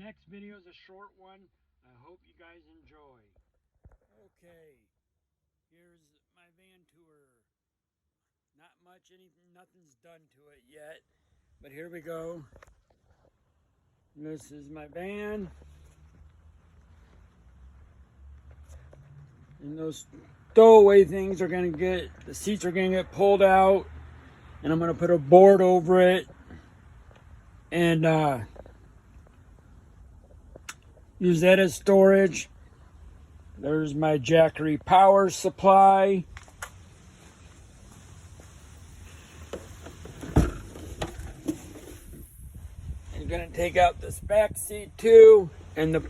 next video is a short one. I hope you guys enjoy. Okay, here's my van tour. Not much, nothing's done to it yet, but here we go. This is my van. And those stowaway things are gonna get, the seats are gonna get pulled out, and I'm gonna put a board over it and use that as storage. There's my Jackery power supply. I'm gonna take out this back seat too, and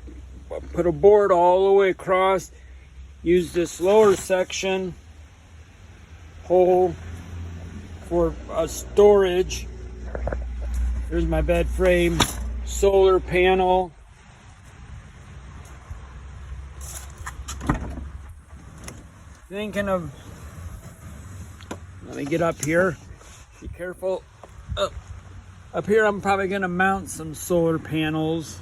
put a board all the way across. Use this lower section hole for storage. Here's my bed frame, solar panel. Thinking of, let me get up here, be careful. Up here I'm probably gonna mount some solar panels.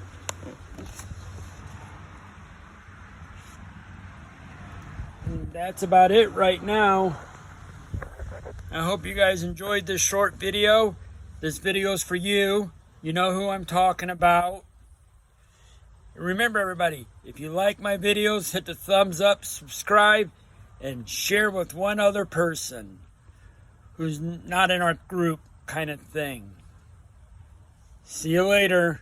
And that's about it right now. I hope you guys enjoyed this short video. This video is for you. You know who I'm talking about. Remember everybody, if you like my videos, hit the thumbs up, subscribe, and share with one other person who's not in our group kind of thing. See you later.